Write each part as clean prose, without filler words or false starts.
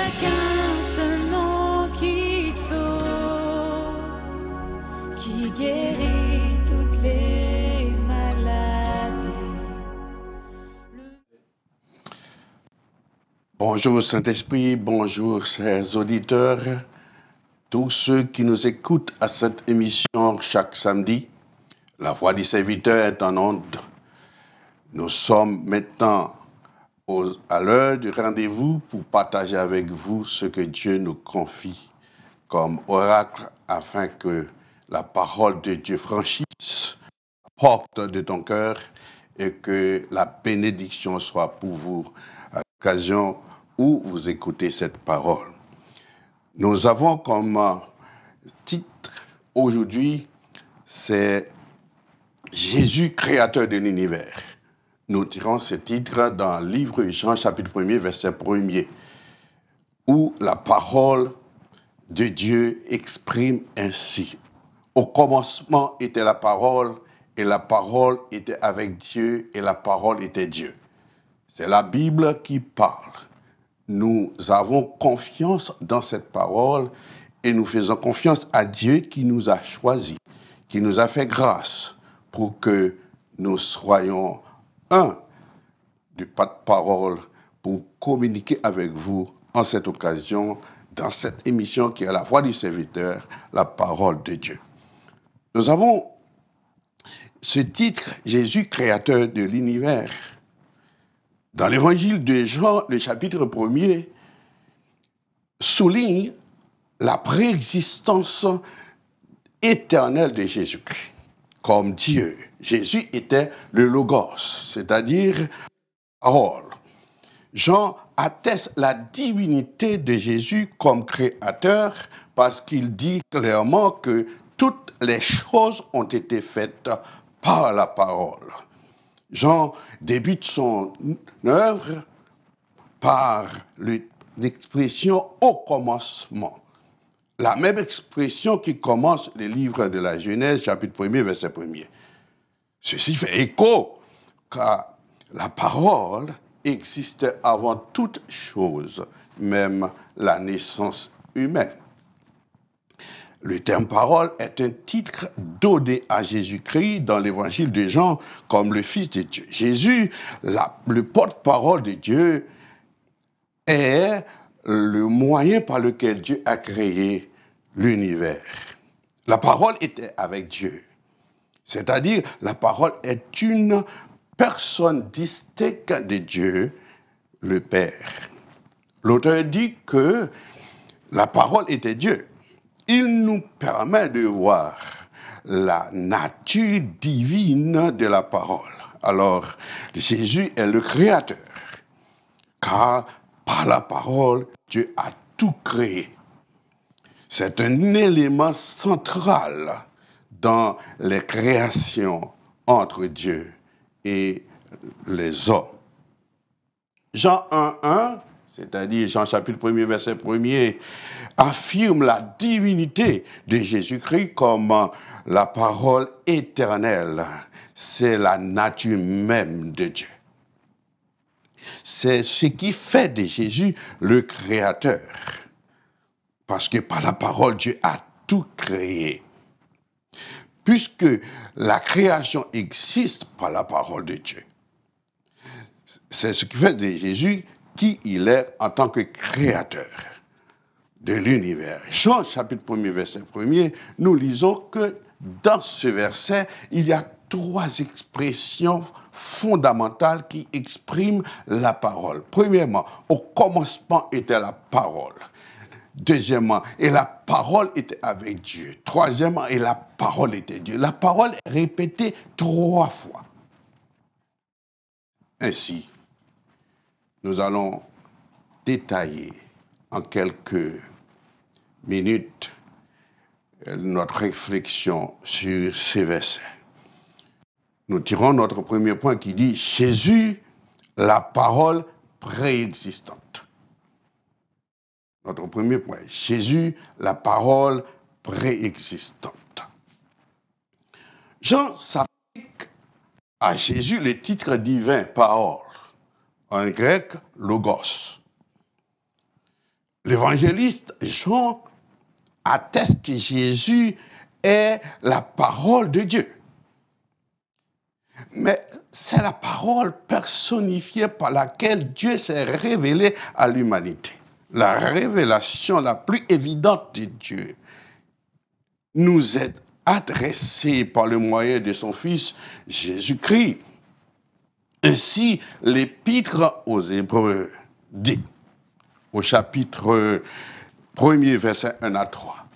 a qu'un seul nom qui sauve, qui guérit toutes les maladies. Bonjour Saint-Esprit, bonjour chers auditeurs, tous ceux qui nous écoutent à cette émission chaque samedi. La voix du serviteur est en onde. Nous sommes maintenant à l'heure du rendez-vous pour partager avec vous ce que Dieu nous confie comme oracle afin que la parole de Dieu franchisse la porte de ton cœur et que la bénédiction soit pour vous à l'occasion où vous écoutez cette parole. Nous avons comme titre aujourd'hui, c'est Jésus, créateur de l'univers. Nous tirons ce titre dans le livre Jean, chapitre 1er, verset 1er, où la parole de Dieu exprime ainsi. Au commencement était la parole, et la parole était avec Dieu, et la parole était Dieu. C'est la Bible qui parle. Nous avons confiance dans cette parole, et nous faisons confiance à Dieu qui nous a choisis, qui nous a fait grâce pour que nous soyons un du pas de parole pour communiquer avec vous en cette occasion, dans cette émission qui est la voix du serviteur, la parole de Dieu. Nous avons ce titre, Jésus, créateur de l'univers. Dans l'évangile de Jean, le chapitre 1er, souligne la préexistence éternelle de Jésus-Christ. Comme Dieu, Jésus était le Logos, c'est-à-dire la parole. Jean atteste la divinité de Jésus comme créateur parce qu'il dit clairement que toutes les choses ont été faites par la parole. Jean débute son œuvre par l'expression « au commencement ». La même expression qui commence le livre de la Genèse, chapitre 1er, verset 1er. Ceci fait écho, car la parole existait avant toute chose, même la naissance humaine. Le terme parole est un titre donné à Jésus-Christ dans l'évangile de Jean comme le Fils de Dieu. Jésus, le porte-parole de Dieu, est le moyen par lequel Dieu a créé l'univers. La parole était avec Dieu. C'est-à-dire, la parole est une personne distincte de Dieu, le Père. L'auteur dit que la parole était Dieu. Il nous permet de voir la nature divine de la parole. Alors, Jésus est le créateur, car par la parole, Dieu a tout créé. C'est un élément central dans les créations entre Dieu et les hommes. Jean 1:1, c'est-à-dire Jean chapitre 1er, verset 1er, affirme la divinité de Jésus-Christ comme la parole éternelle. C'est la nature même de Dieu. C'est ce qui fait de Jésus le créateur. Parce que par la parole, Dieu a tout créé. Puisque la création existe par la parole de Dieu. C'est ce qui fait de Jésus qui il est en tant que créateur de l'univers. Jean, chapitre 1er, verset 1er, nous lisons que dans ce verset, il y a 3 expressions fondamentales qui expriment la parole. Premièrement, au commencement était la parole. Deuxièmement, et la parole était avec Dieu. Troisièmement, et la parole était Dieu. La parole est répétée 3 fois. Ainsi, nous allons détailler en quelques minutes notre réflexion sur ces versets. Nous tirons notre premier point qui dit « Jésus, la parole préexistante ». Notre premier point, Jésus, la parole préexistante. Jean s'applique à Jésus le titre divin, parole, en grec, logos. L'évangéliste Jean atteste que Jésus est la parole de Dieu. Mais c'est la parole personnifiée par laquelle Dieu s'est révélé à l'humanité. La révélation la plus évidente de Dieu nous est adressée par le moyen de son Fils Jésus-Christ. Ainsi, l'Épître aux Hébreux dit, au chapitre 1er, versets 1 à 3,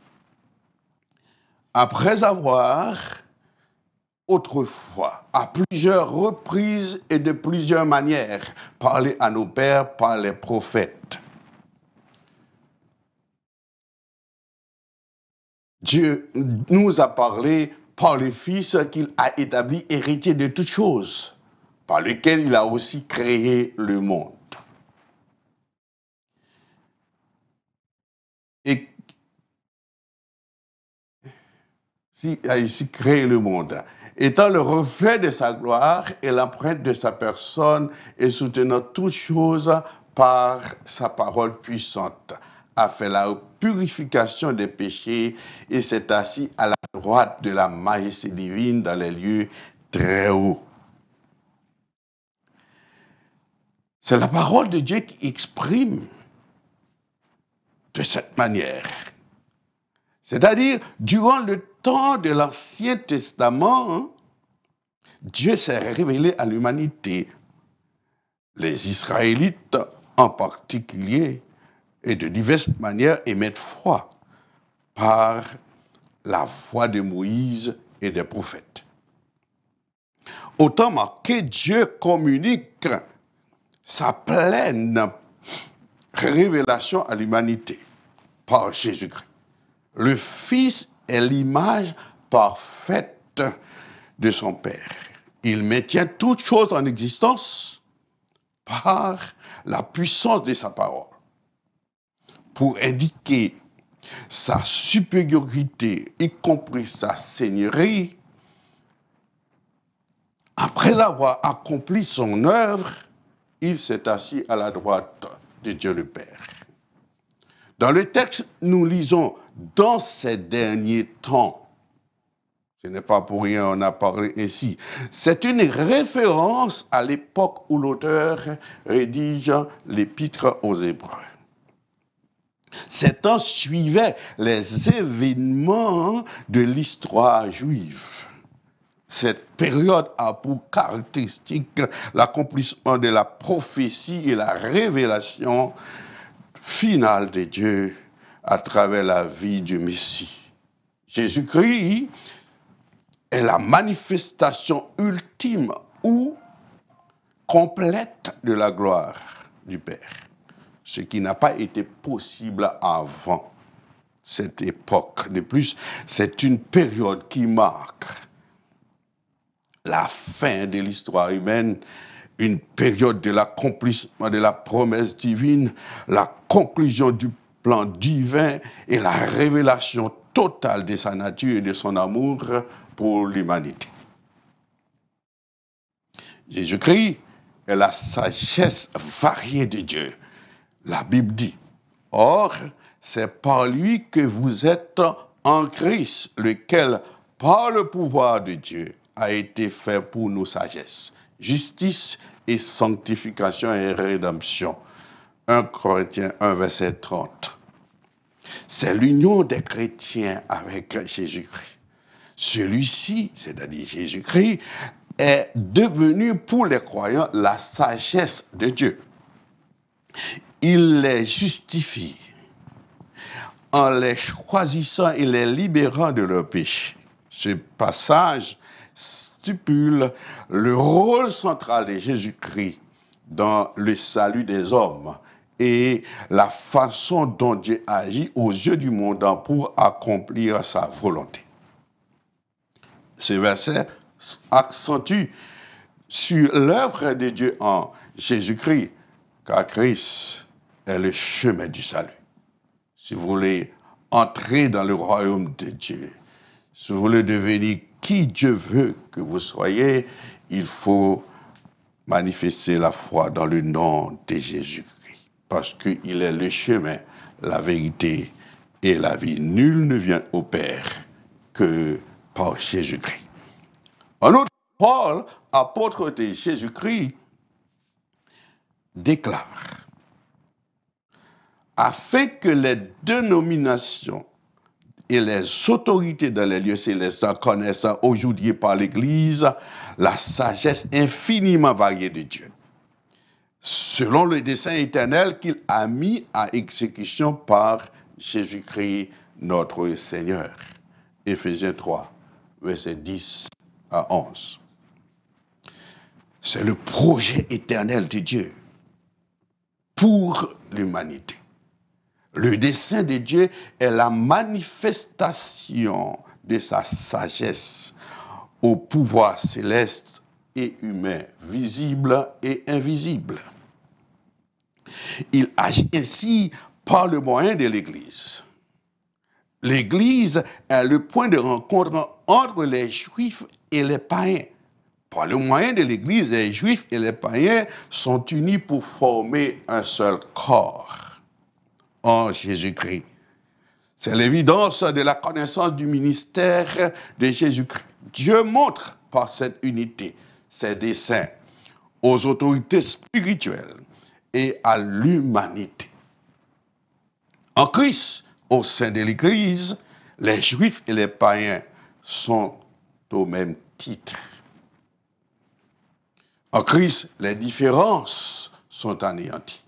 « Après avoir autrefois, à plusieurs reprises et de plusieurs manières, parlé à nos pères par les prophètes, Dieu nous a parlé par le Fils qu'il a établi héritier de toutes choses, par lequel il a aussi créé le monde. Et il a ici créé le monde, étant le reflet de sa gloire et l'empreinte de sa personne et soutenant toutes choses par sa parole puissante, a fait la purification des péchés et s'est assis à la droite de la majesté divine dans les lieux très hauts. C'est la parole de Dieu qui exprime de cette manière. C'est-à-dire, durant le temps de l'Ancien Testament, Dieu s'est révélé à l'humanité. Les Israélites en particulier, et de diverses manières, émettent foi par la voix de Moïse et des prophètes. Au temps marqué, Dieu communique sa pleine révélation à l'humanité par Jésus-Christ. Le Fils est l'image parfaite de son Père. Il maintient toutes choses en existence par la puissance de sa parole, pour indiquer sa supériorité, y compris sa seigneurie. Après avoir accompli son œuvre, il s'est assis à la droite de Dieu le Père. Dans le texte, nous lisons « dans ces derniers temps ». Ce n'est pas pour rien on a parlé ainsi. C'est une référence à l'époque où l'auteur rédige l'Épître aux Hébreux. Ces temps suivaient les événements de l'histoire juive. Cette période a pour caractéristique l'accomplissement de la prophétie et la révélation finale de Dieu à travers la vie du Messie. Jésus-Christ est la manifestation ultime ou complète de la gloire du Père, ce qui n'a pas été possible avant cette époque. De plus, c'est une période qui marque la fin de l'histoire humaine, une période de l'accomplissement de la promesse divine, la conclusion du plan divin et la révélation totale de sa nature et de son amour pour l'humanité. Jésus-Christ est la sagesse variée de Dieu. La Bible dit, « Or, c'est par lui que vous êtes en Christ, lequel, par le pouvoir de Dieu, a été fait pour nous sagesse, justice et sanctification et rédemption. » 1 Corinthiens 1, verset 30. C'est l'union des chrétiens avec Jésus-Christ. Celui-ci, c'est-à-dire Jésus-Christ, est devenu pour les croyants la sagesse de Dieu. Il les justifie en les choisissant et les libérant de leurs péchés. Ce passage stipule le rôle central de Jésus-Christ dans le salut des hommes et la façon dont Dieu agit aux yeux du monde pour accomplir sa volonté. Ce verset accentue sur l'œuvre de Dieu en Jésus-Christ, car Christ est le chemin du salut. Si vous voulez entrer dans le royaume de Dieu, si vous voulez devenir qui Dieu veut que vous soyez, il faut manifester la foi dans le nom de Jésus-Christ. parce qu'il est le chemin, la vérité et la vie. Nul ne vient au Père que par Jésus-Christ. En outre, Paul, apôtre de Jésus-Christ, déclare, afin que les dénominations et les autorités dans les lieux célestes connaissent aujourd'hui par l'Église la sagesse infiniment variée de Dieu, selon le dessein éternel qu'il a mis à exécution par Jésus-Christ notre Seigneur. Éphésiens 3, versets 10 à 11. C'est le projet éternel de Dieu pour l'humanité. Le dessein de Dieu est la manifestation de sa sagesse au pouvoir céleste et humain, visible et invisible. Il agit ainsi par le moyen de l'Église. L'Église est le point de rencontre entre les Juifs et les païens. Par le moyen de l'Église, les Juifs et les païens sont unis pour former un seul corps en Jésus-Christ. C'est l'évidence de la connaissance du ministère de Jésus-Christ. Dieu montre par cette unité ses desseins aux autorités spirituelles et à l'humanité. En Christ, au sein de l'Église, les Juifs et les païens sont au même titre. En Christ, les différences sont anéanties.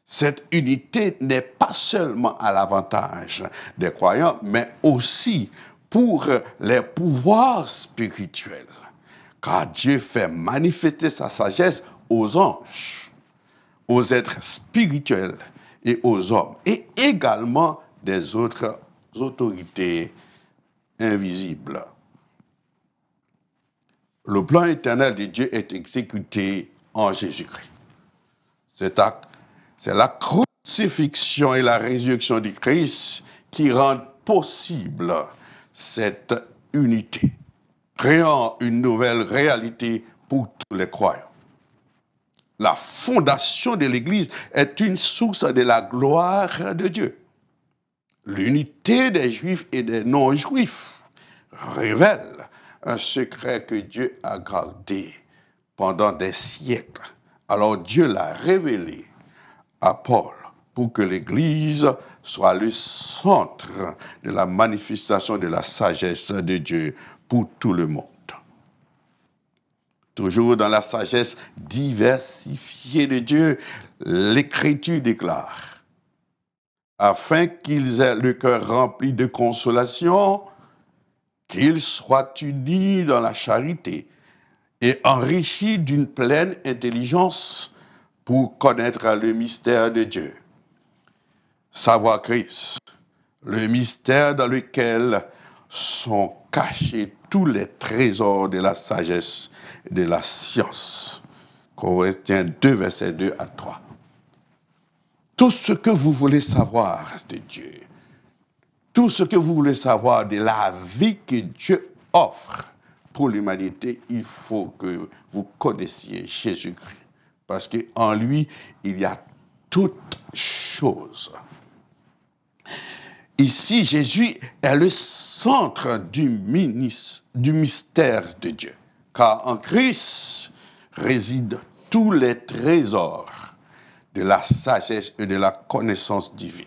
Cette unité n'est pas seulement à l'avantage des croyants, mais aussi pour les pouvoirs spirituels. Car Dieu fait manifester sa sagesse aux anges, aux êtres spirituels et aux hommes, et également des autres autorités invisibles. Le plan éternel de Dieu est exécuté en Jésus-Christ. C'est la crucifixion et la résurrection du Christ qui rendent possible cette unité, créant une nouvelle réalité pour tous les croyants. La fondation de l'Église est une source de la gloire de Dieu. L'unité des Juifs et des non-Juifs révèle un secret que Dieu a gardé pendant des siècles. Alors Dieu l'a révélé à Paul pour que l'Église soit le centre de la manifestation de la sagesse de Dieu pour tout le monde. Toujours dans la sagesse diversifiée de Dieu, l'Écriture déclare, afin qu'ils aient le cœur rempli de consolation, qu'ils soient unis dans la charité et enrichis d'une pleine intelligence pour connaître le mystère de Dieu. Savoir Christ, le mystère dans lequel sont cachés tous les trésors de la sagesse et de la science. Corinthiens 2, versets 2 à 3. Tout ce que vous voulez savoir de Dieu, tout ce que vous voulez savoir de la vie que Dieu offre pour l'humanité, il faut que vous connaissiez Jésus-Christ. Parce qu'en lui, il y a toutes choses. Ici, Jésus est le centre du mystère de Dieu. Car en Christ résident tous les trésors de la sagesse et de la connaissance divine.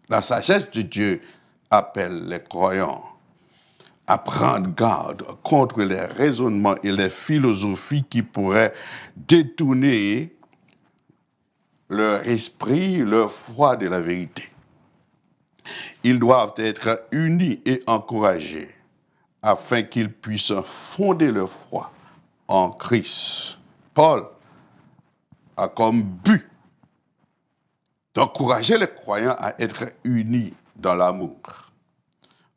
La sagesse de Dieu appelle les croyants à prendre garde contre les raisonnements et les philosophies qui pourraient détourner leur esprit, leur foi de la vérité. Ils doivent être unis et encouragés afin qu'ils puissent fonder leur foi en Christ. Paul a comme but d'encourager les croyants à être unis dans l'amour.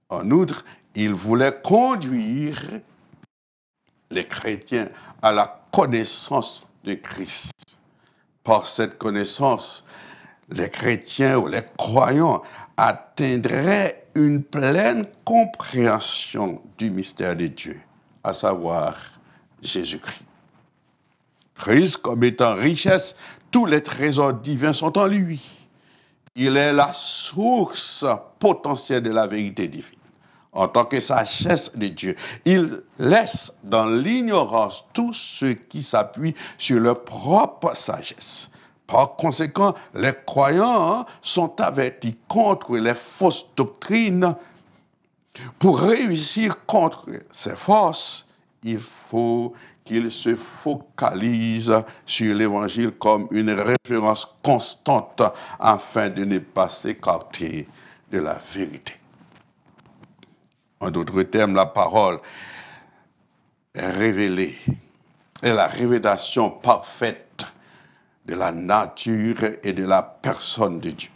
En outre, il voulait conduire les chrétiens à la connaissance de Christ. Par cette connaissance, les chrétiens ou les croyants atteindraient une pleine compréhension du mystère de Dieu, à savoir Jésus-Christ. Christ comme étant richesse, tous les trésors divins sont en lui. Il est la source potentielle de la vérité divine. En tant que sagesse de Dieu, il laisse dans l'ignorance tous ceux qui s'appuient sur leur propre sagesse. Par conséquent, les croyants sont avertis contre les fausses doctrines. Pour réussir contre ces forces, il faut qu'ils se focalisent sur l'Évangile comme une référence constante afin de ne pas s'écarter de la vérité. En d'autres termes, la parole est révélée, est la révélation parfaite de la nature et de la personne de Dieu.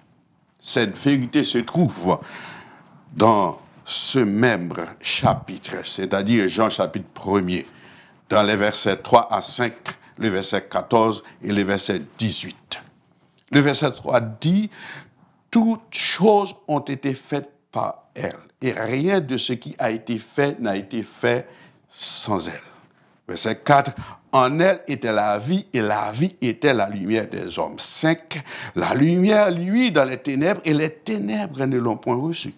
Cette vérité se trouve dans ce même chapitre, c'est-à-dire Jean chapitre 1er, dans les versets 3 à 5, le verset 14 et le verset 18. Le verset 3 dit « Toutes choses ont été faites par elle, et rien de ce qui a été fait n'a été fait sans elle. » Verset 4, « En elle était la vie, et la vie était la lumière des hommes. » 5, « La lumière luit dans les ténèbres, et les ténèbres ne l'ont point reçue. »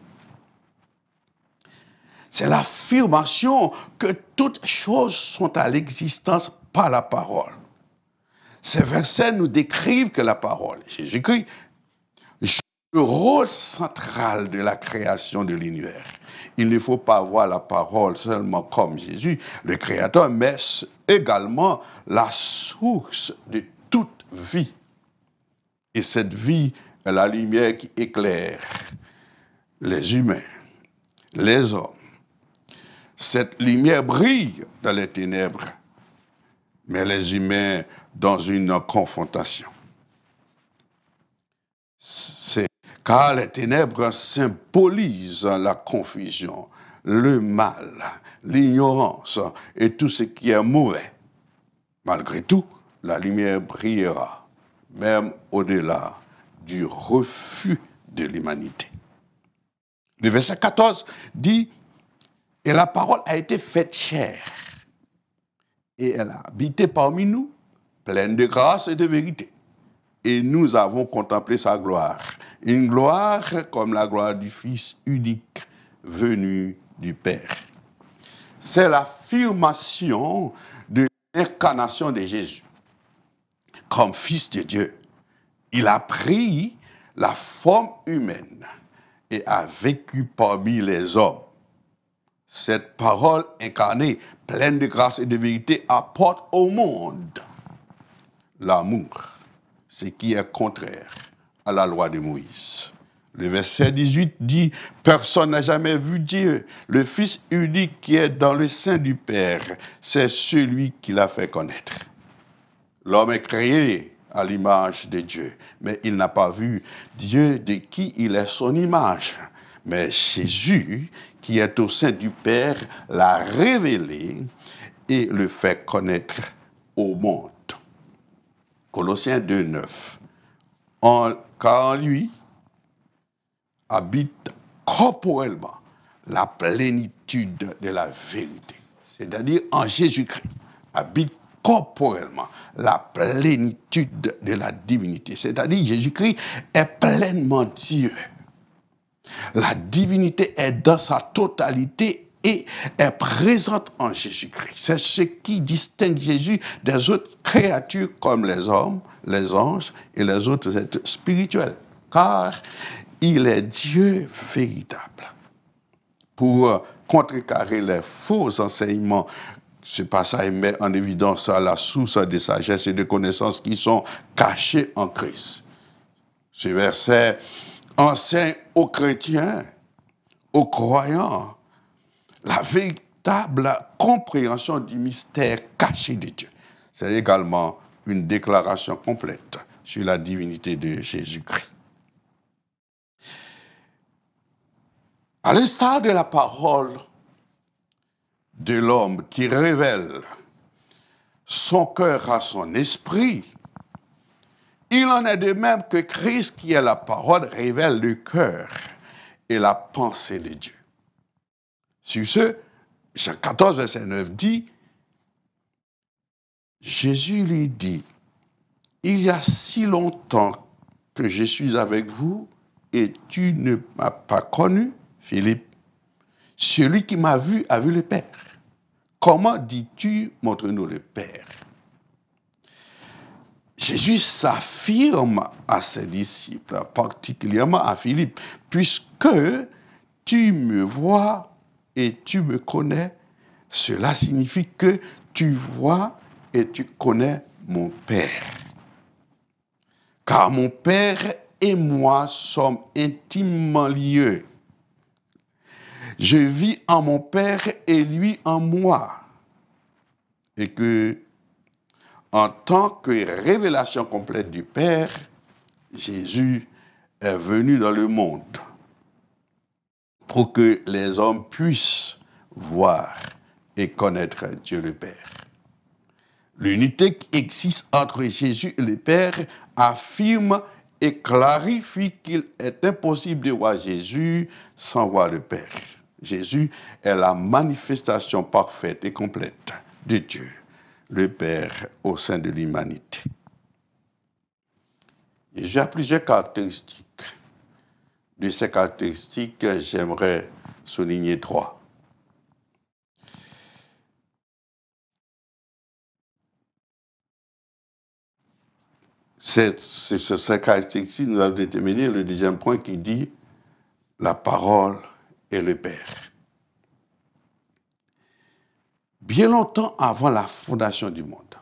C'est l'affirmation que toutes choses sont à l'existence par la parole. Ces versets nous décrivent que la parole, Jésus-Christ, joue le rôle central de la création de l'univers. Il ne faut pas voir la parole seulement comme Jésus, le Créateur, mais également la source de toute vie. Et cette vie est la lumière qui éclaire les humains, les hommes. Cette lumière brille dans les ténèbres, mais les humains dans une confrontation. Car les ténèbres symbolisent la confusion, le mal, l'ignorance et tout ce qui est mauvais. Malgré tout, la lumière brillera, même au-delà du refus de l'humanité. Le verset 14 dit « Et la parole a été faite chair, et elle a habité parmi nous, pleine de grâce et de vérité. Et nous avons contemplé sa gloire, une gloire comme la gloire du Fils unique venu du Père. » C'est l'affirmation de l'incarnation de Jésus. Comme Fils de Dieu, il a pris la forme humaine et a vécu parmi les hommes. Cette parole incarnée, pleine de grâce et de vérité, apporte au monde l'amour, ce qui est contraire à la loi de Moïse. Le verset 18 dit « Personne n'a jamais vu Dieu. Le Fils unique qui est dans le sein du Père, c'est celui qui l'a fait connaître. » L'homme est créé à l'image de Dieu, mais il n'a pas vu Dieu de qui il est son image. Mais Jésus, qui est au sein du Père, l'a révélé et le fait connaître au monde. Colossiens 2,9. Car en lui habite corporellement la plénitude de la vérité. C'est-à-dire en Jésus-Christ habite corporellement la plénitude de la divinité. C'est-à-dire Jésus-Christ est pleinement Dieu. La divinité est dans sa totalité et est présente en Jésus-Christ. C'est ce qui distingue Jésus des autres créatures comme les hommes, les anges et les autres êtres spirituels. Car il est Dieu véritable. Pour contrecarrer les faux enseignements, ce passage met en évidence la source de sagesse et de connaissances qui sont cachées en Christ. Ce verset enseigne aux chrétiens, aux croyants, la véritable compréhension du mystère caché de Dieu. C'est également une déclaration complète sur la divinité de Jésus-Christ. À l'instar de la parole de l'homme qui révèle son cœur à son esprit, il en est de même que Christ, qui est la parole, révèle le cœur et la pensée de Dieu. Sur ce, Jean 14, verset 9 dit, Jésus lui dit, il y a si longtemps que je suis avec vous et tu ne m'as pas connu, Philippe. Celui qui m'a vu a vu le Père. Comment dis-tu, montre-nous le Père? Jésus s'affirme à ses disciples, particulièrement à Philippe, puisque tu me vois et tu me connais, cela signifie que tu vois et tu connais mon Père. Car mon Père et moi sommes intimement liés. Je vis en mon Père et lui en moi. Et que, en tant que révélation complète du Père, Jésus est venu dans le monde pour que les hommes puissent voir et connaître Dieu le Père. L'unité qui existe entre Jésus et le Père affirme et clarifie qu'il est impossible de voir Jésus sans voir le Père. Jésus est la manifestation parfaite et complète de Dieu, le Père, au sein de l'humanité. Jésus a plusieurs caractéristiques. De ces caractéristiques, j'aimerais souligner 3. C'est ces caractéristiques, nous allons déterminer le deuxième point qui dit la parole et le Père. Bien longtemps avant la fondation du monde.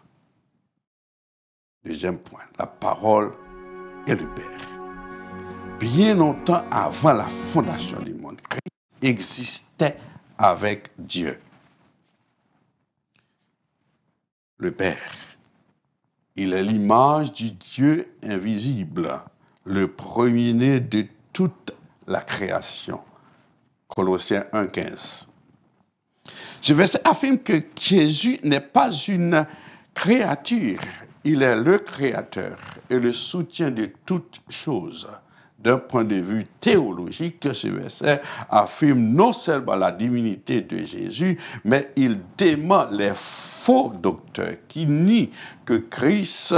Deuxième point, la parole et le Père. Bien longtemps avant la fondation du monde, Christ existait avec Dieu. Le Père. Il est l'image du Dieu invisible, le premier-né de toute la création. Colossiens 1,15. Ce verset affirme que Jésus n'est pas une créature, il est le créateur et le soutien de toutes choses. D'un point de vue théologique, ce verset affirme non seulement la divinité de Jésus, mais il dément les faux docteurs qui nient que Christ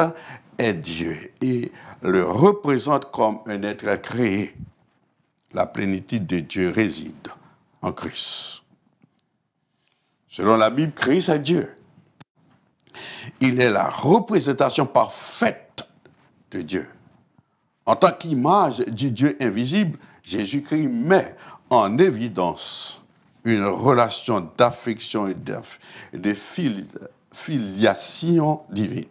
est Dieu et le représente comme un être créé. La plénitude de Dieu réside en Christ. Selon la Bible, Christ est Dieu. Il est la représentation parfaite de Dieu. En tant qu'image du Dieu invisible, Jésus-Christ met en évidence une relation d'affection et de filiation divine.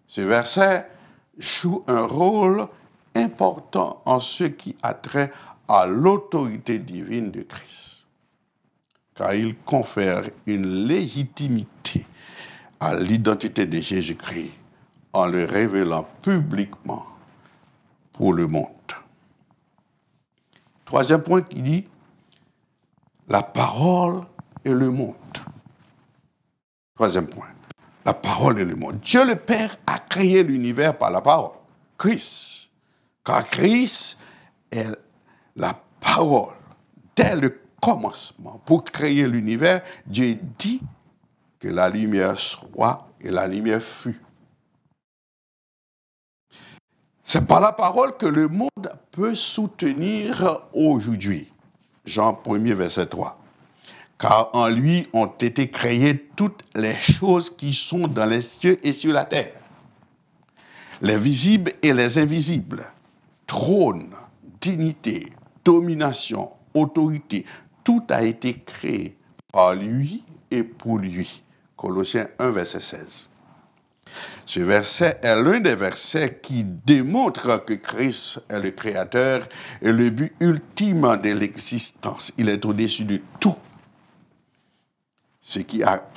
Ce verset joue un rôle important en ce qui a trait à l'autorité divine de Christ, car il confère une légitimité à l'identité de Jésus-Christ en le révélant publiquement pour le monde. Troisième point qui dit la parole et le monde. Troisième point, la parole et le monde. Dieu le Père a créé l'univers par la parole, Christ. Car Christ est la parole. Dès le commencement, pour créer l'univers, Dieu dit que la lumière soit et la lumière fut. C'est par la parole que le monde peut soutenir aujourd'hui. Jean 1er, verset 3. Car en lui ont été créées toutes les choses qui sont dans les cieux et sur la terre, les visibles et les invisibles, trône, dignité, domination, autorité, tout a été créé par lui et pour lui. Colossiens 1, verset 16. Ce verset est l'un des versets qui démontre que Christ est le Créateur et le but ultime de l'existence. Il est au-dessus de tout ce qui a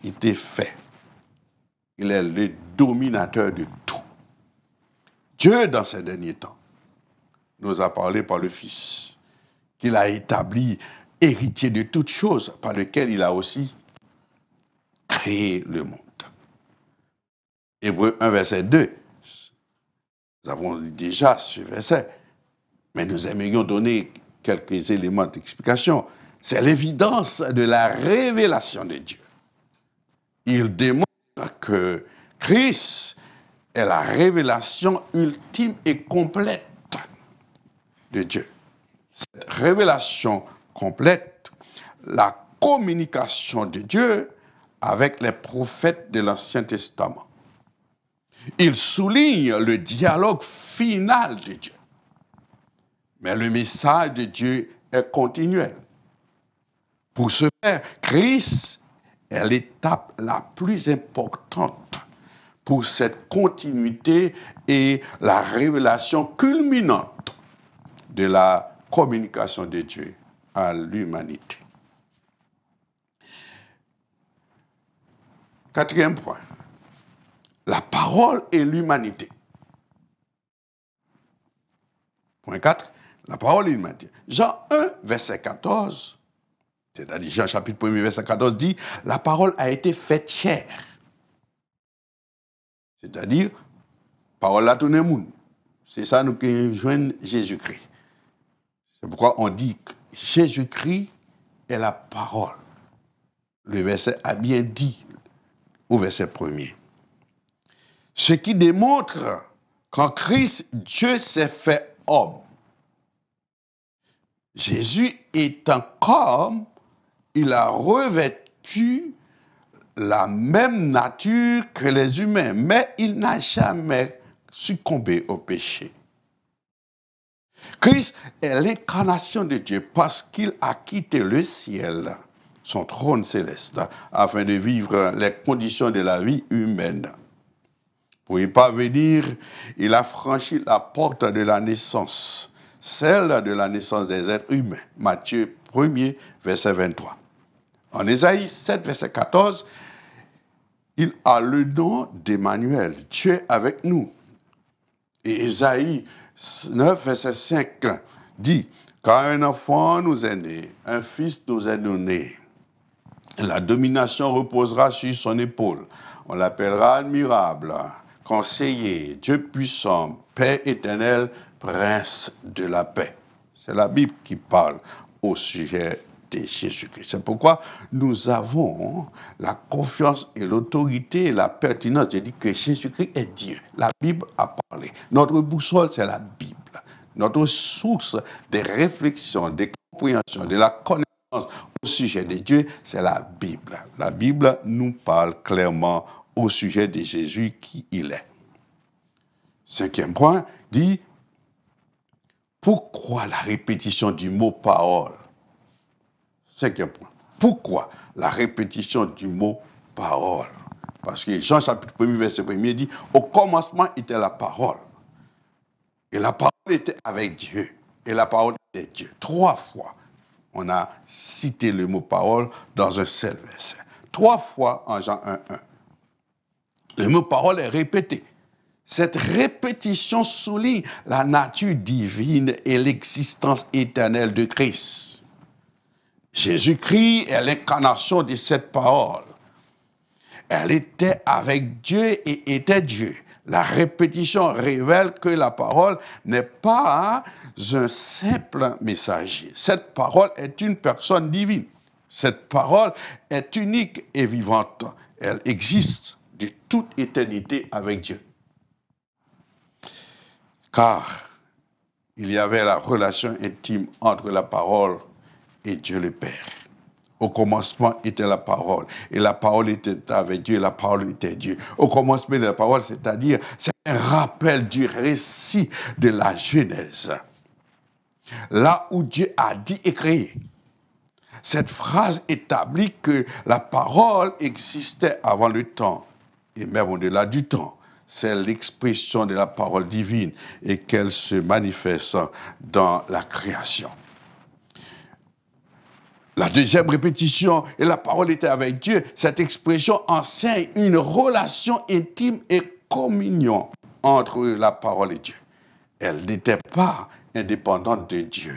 été fait. Il est le dominateur de tout. Dieu, dans ces derniers temps, nous a parlé par le Fils, qu'il a établi héritier de toutes choses, par lequel il a aussi créé le monde. Hébreux 1, verset 2. Nous avons dit déjà ce verset, mais nous aimerions donner quelques éléments d'explication. C'est l'évidence de la révélation de Dieu. Il démontre que Christ est la révélation ultime et complète de Dieu. Cette révélation complète, la communication de Dieu avec les prophètes de l'Ancien Testament. Il souligne le dialogue final de Dieu. Mais le message de Dieu est continuel. Pour ce faire, Christ est l'étape la plus importante pour cette continuité et la révélation culminante de la communication de Dieu à l'humanité. Quatrième point, la parole et l'humanité. Point 4, la parole et l'humanité. Jean 1, verset 14, c'est-à-dire Jean chapitre 1, verset 14 dit, la parole a été faite chair. C'est-à-dire, parole à tout le monde. C'est ça nous qui joignons Jésus-Christ. C'est pourquoi on dit que Jésus-Christ est la parole. Le verset a bien dit au verset 1er. Ce qui démontre qu'en Christ, Dieu s'est fait homme. Jésus étant comme, il a revêtu la même nature que les humains, mais il n'a jamais succombé au péché. Christ est l'incarnation de Dieu parce qu'il a quitté le ciel, son trône céleste, afin de vivre les conditions de la vie humaine. Pour y parvenir, il a franchi la porte de la naissance, celle de la naissance des êtres humains. Matthieu 1er, verset 23. En Ésaïe 7, verset 14, il a le nom d'Emmanuel, Dieu avec nous. Et Ésaïe 9, verset 5 dit, car un enfant nous est né, un fils nous est donné. La domination reposera sur son épaule. On l'appellera admirable, conseiller, Dieu puissant, Père éternel, prince de la paix. C'est la Bible qui parle au sujet de Jésus-Christ. C'est pourquoi nous avons la confiance et l'autorité et la pertinence de dire que Jésus-Christ est Dieu. La Bible a parlé. Notre boussole, c'est la Bible. Notre source de réflexion, de compréhension, de la connaissance au sujet de Dieu, c'est la Bible. La Bible nous parle clairement au sujet de Jésus qui il est. Cinquième point dit, pourquoi la répétition du mot parole? Cinquième point. Pourquoi la répétition du mot parole? Parce que Jean chapitre 1, verset 1 dit, au commencement était la parole. Et la parole était avec Dieu. Et la parole était Dieu. 3 fois, on a cité le mot parole dans un seul verset. 3 fois en Jean 1, 1. Le mot parole est répété. Cette répétition souligne la nature divine et l'existence éternelle de Christ. Jésus-Christ est l'incarnation de cette parole. Elle était avec Dieu et était Dieu. La répétition révèle que la parole n'est pas un simple messager. Cette parole est une personne divine. Cette parole est unique et vivante. Elle existe de toute éternité avec Dieu. Car il y avait la relation intime entre la parole et Dieu le Père. Au commencement était la parole, et la parole était avec Dieu, et la parole était Dieu. Au commencement de la parole, c'est-à-dire, c'est un rappel du récit de la Genèse. Là où Dieu a dit et créé. Cette phrase établit que la parole existait avant le temps, et même au-delà du temps. C'est l'expression de la parole divine, et qu'elle se manifeste dans la création. La deuxième répétition, et la parole était avec Dieu, cette expression enseigne une relation intime et communion entre la parole et Dieu. Elle n'était pas indépendante de Dieu,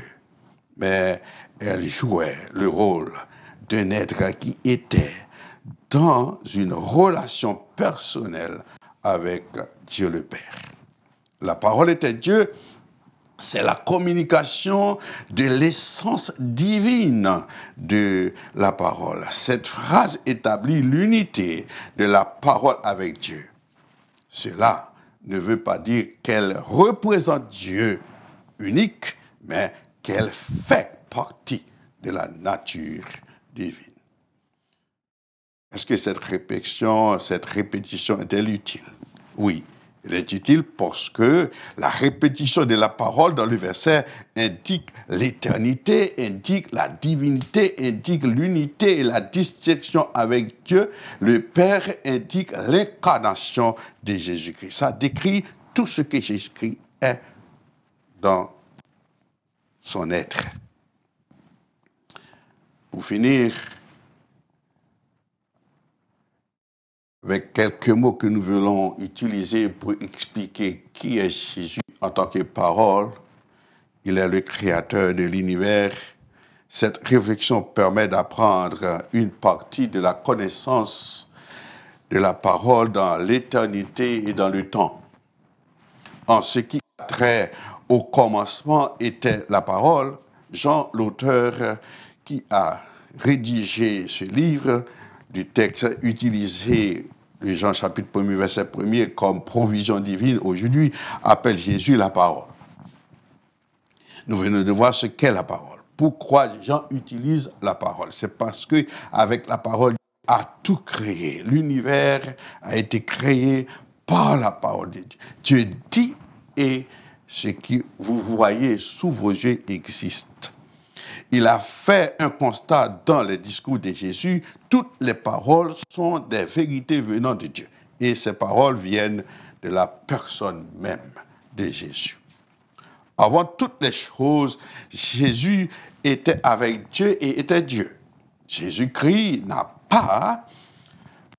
mais elle jouait le rôle d'un être qui était dans une relation personnelle avec Dieu le Père. La parole était Dieu, C'est la communication de l'essence divine de la parole. Cette phrase établit l'unité de la parole avec Dieu. Cela ne veut pas dire qu'elle représente Dieu unique, mais qu'elle fait partie de la nature divine. Est-ce que cette répétition est-elle utile? Oui. Elle est utile parce que la répétition de la parole dans le verset indique l'éternité, indique la divinité, indique l'unité et la distinction avec Dieu. Le Père indique l'incarnation de Jésus-Christ. Ça décrit tout ce que Jésus-Christ est dans son être. Pour finir, avec quelques mots que nous voulons utiliser pour expliquer qui est Jésus en tant que parole. Il est le créateur de l'univers. Cette réflexion permet d'apprendre une partie de la connaissance de la parole dans l'éternité et dans le temps. En ce qui a trait au commencement était la parole, Jean, l'auteur qui a rédigé ce livre, du texte utilisé, le Jean chapitre 1 verset 1 comme provision divine aujourd'hui, appelle Jésus la parole. Nous venons de voir ce qu'est la parole. Pourquoi Jean utilise la parole? C'est parce que avec la parole, Dieu a tout créé. L'univers a été créé par la parole de Dieu. Dieu dit et ce que vous voyez sous vos yeux existe. Il a fait un constat dans le discours de Jésus. Toutes les paroles sont des vérités venant de Dieu. Et ces paroles viennent de la personne même de Jésus. Avant toutes les choses, Jésus était avec Dieu et était Dieu. Jésus-Christ n'a pas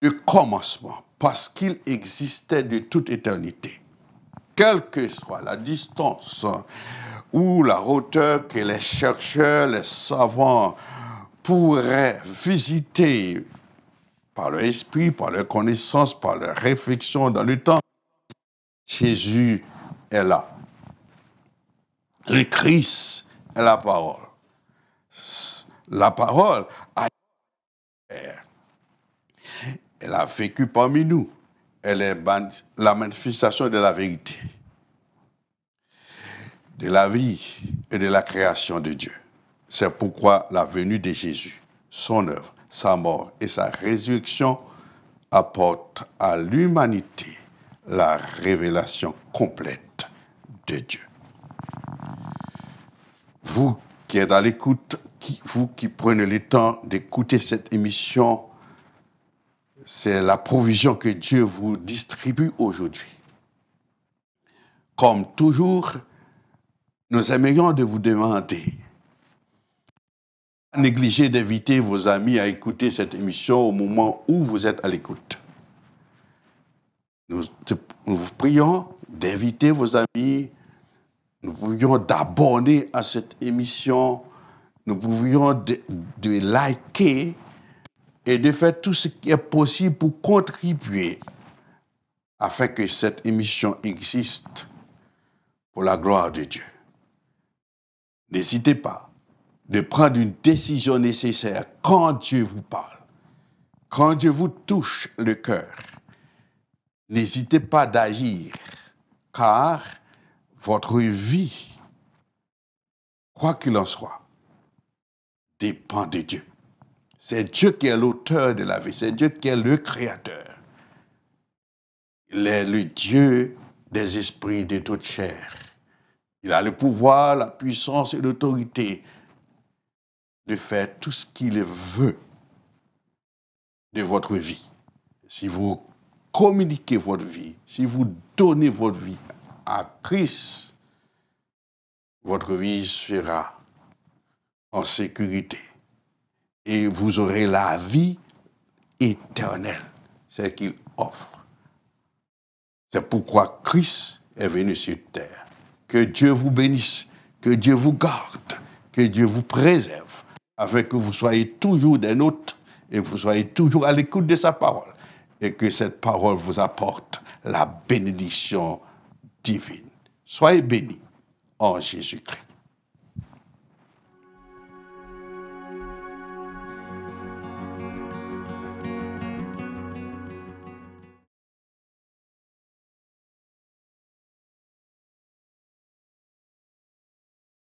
de commencement parce qu'il existait de toute éternité. Quelle que soit la distance ou la hauteur que les chercheurs, les savants pourraient visiter par leur esprit, par leur connaissance, par leur réflexion dans le temps, Jésus est là. Le Christ est la parole. La parole a elle a vécu parmi nous. Elle est la manifestation de la vérité, de la vie et de la création de Dieu. C'est pourquoi la venue de Jésus, son œuvre, sa mort et sa résurrection apportent à l'humanité la révélation complète de Dieu. Vous qui êtes à l'écoute, vous qui prenez le temps d'écouter cette émission, c'est la provision que Dieu vous distribue aujourd'hui. Comme toujours, nous aimerions de vous demander, négligez d'inviter vos amis à écouter cette émission au moment où vous êtes à l'écoute. Nous vous prions d'inviter vos amis, nous vous prions d'abonner à cette émission, nous vous prions de liker et de faire tout ce qui est possible pour contribuer afin que cette émission existe pour la gloire de Dieu. N'hésitez pas de prendre une décision nécessaire quand Dieu vous parle, quand Dieu vous touche le cœur. N'hésitez pas d'agir, car votre vie, quoi qu'il en soit, dépend de Dieu. C'est Dieu qui est l'auteur de la vie, c'est Dieu qui est le créateur. Il est le Dieu des esprits de toute chair. Il a le pouvoir, la puissance et l'autorité de faire tout ce qu'il veut de votre vie. Si vous communiquez votre vie, si vous donnez votre vie à Christ, votre vie sera en sécurité et vous aurez la vie éternelle, c'est qu'il offre. C'est pourquoi Christ est venu sur terre. Que Dieu vous bénisse, que Dieu vous garde, que Dieu vous préserve, afin que vous soyez toujours des nôtres et que vous soyez toujours à l'écoute de sa parole et que cette parole vous apporte la bénédiction divine. Soyez bénis en Jésus-Christ.